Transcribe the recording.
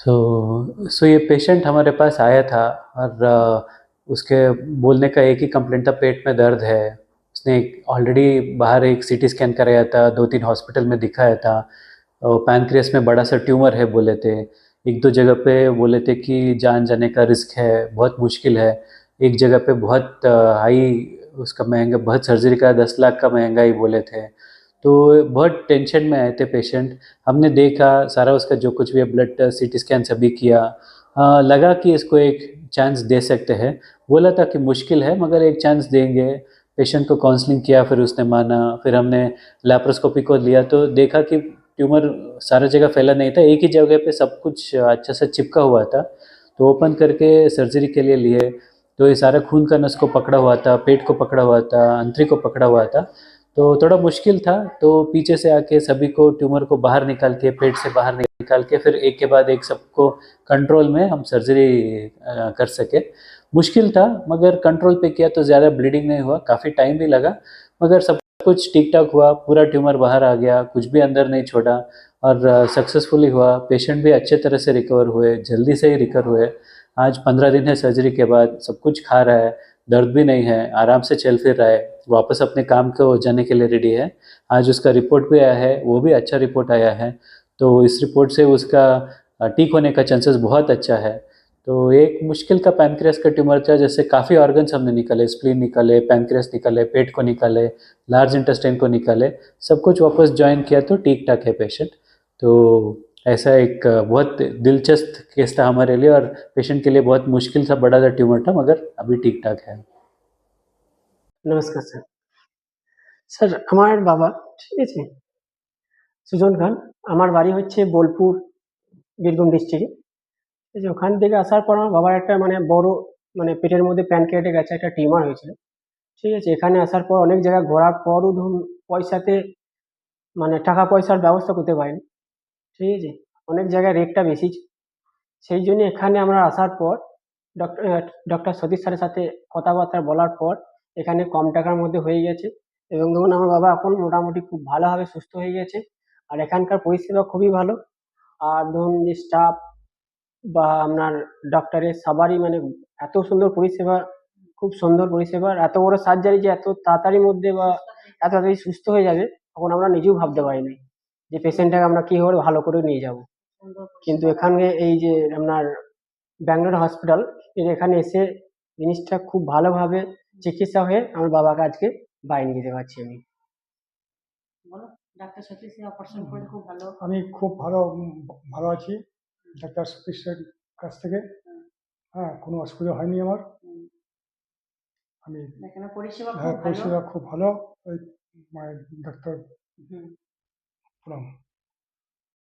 सो ये पेशेंट हमारे पास आया था और उसके बोलने का एक ही कंप्लेंट था, पेट में दर्द है। उसने ऑलरेडी बाहर एक सीटी स्कैन कराया था, 2-3 हॉस्पिटल में दिखाया था। पैनक्रियास में बड़ा सा ट्यूमर है बोले थे। एक दो जगह पे बोले थे कि जान जाने का रिस्क है, बहुत मुश्किल है। एक जगह पे बहुत हाई उसका महंगा, बहुत सर्जरी का 10 लाख का महंगा ही बोले थे। तो बहुत टेंशन में आए थे पेशेंट। हमने देखा सारा उसका जो कुछ भी है, ब्लड सीटी स्कैन सभी किया। लगा कि इसको एक चांस दे सकते हैं। बोला था कि मुश्किल है मगर एक चांस देंगे। पेशेंट को काउंसलिंग किया, फिर उसने माना। फिर हमने लैप्रोस्कोपी को लिया तो देखा कि ट्यूमर सारा जगह फैला नहीं था, एक ही जगह पे सब कुछ अच्छा से चिपका हुआ था। तो ओपन करके सर्जरी के लिए लिए। तो ये सारा खून का नस को पकड़ा हुआ था, पेट को पकड़ा हुआ था, अंतरी को पकड़ा हुआ था। तो थोड़ा मुश्किल था। तो पीछे से आके सभी को ट्यूमर को बाहर निकाल के, पेट से बाहर निकाल के, फिर एक के बाद एक सबको कंट्रोल में हम सर्जरी कर सके। मुश्किल था मगर कंट्रोल पे किया तो ज़्यादा ब्लीडिंग नहीं हुआ, काफ़ी टाइम भी लगा। मगर सब कुछ ठीक ठाक हुआ, पूरा ट्यूमर बाहर आ गया, कुछ भी अंदर नहीं छोड़ा। और सक्सेसफुली हुआ। पेशेंट भी अच्छे तरह से रिकवर हुए, जल्दी से ही रिकवर हुए। आज 15 दिन है सर्जरी के बाद, सब कुछ खा रहा है, दर्द भी नहीं है, आराम से चल फिर रहा है, वापस अपने काम को जाने के लिए रेडी है। आज उसका रिपोर्ट भी आया है, वो भी अच्छा रिपोर्ट आया है। तो इस रिपोर्ट से उसका ठीक होने का चांसेस बहुत अच्छा है। तो एक मुश्किल का पैनक्रियास का ट्यूमर था, जैसे काफ़ी ऑर्गन्स हमने निकाले, स्प्लीन निकाले, पैनक्रियास निकाले, पेट को निकाले, लार्ज इंटेस्टाइन को निकाले, सब कुछ वापस ज्वाइन किया तो ठीक ठाक है पेशेंट। तो ऐसा एक बहुत दिलचस्प केस था हमारे लिए, और पेशेंट के लिए बहुत मुश्किल सा बड़ा सा ट्यूमर था, मगर अभी ठीक ठाक है। नमस्कार सर। স্যার আমার বাবা, ঠিক আছে? সুজন খান। আমার বাড়ি হচ্ছে বোলপুর, বীরভূম ডিস্ট্রিক্টে। ঠিক আছে? ওখান থেকে আসার পর আমার বাবার একটা বড় পেটের মধ্যে প্যানক্রিয়াটিক আছে, একটা টিউমার হয়েছিল। ঠিক আছে? এখানে আসার পর অনেক জায়গায় ঘোরার পরও ধরুন পয়সাতে টাকা পয়সার ব্যবস্থা করতে পারিনি। ঠিক আছে? অনেক জায়গায় রেটটা বেশি। সেই জন্য এখানে আমরা আসার পর ডক্টর সতীশ স্যারের সাথে কথাবার্তা বলার পর এখানে কম টাকার মধ্যে হয়ে গেছে, এবং ধরুন আমার বাবা এখন মোটামুটি খুব ভালোভাবে সুস্থ হয়ে গেছে। আর এখানকার পরিষেবা খুবই ভালো। আর ধরুন যে স্টাফ বা আপনার ডক্টরের সবারই এত সুন্দর পরিষেবা, খুব সুন্দর পরিষেবা। আর এত বড় সার্জারি যে এত তাড়াতাড়ির মধ্যে বা এত তাড়াতাড়ি সুস্থ হয়ে যাবে, তখন আমরা নিজেও ভাবতে পারিনি যে পেশেন্টটাকে আমরা কীভাবে ভালো করে নিয়ে যাব। কিন্তু এখানে এই যে আপনার ব্যাঙ্গালোর হসপিটাল, এখানে এসে জিনিসটা খুব ভালোভাবে চিকিৎসা হয়ে আমার বাবাকে আজকে বাড়ি নিয়ে যেতে পারছি আমি। বলো, ডাক্তার সতীশ অপারেশন করে খুব ভালো। আমি খুব ভালো ভালো আছি ডাক্তার সতীশের কাছ থেকে। হ্যাঁ, কোনো অসুবিধা হয়নি আমার। আমি এখানে পরিষেবা হ্যাঁ, খুব ভালো। পরিষেবা খুব ভালো। ওই ডাক্তার প্রণাম।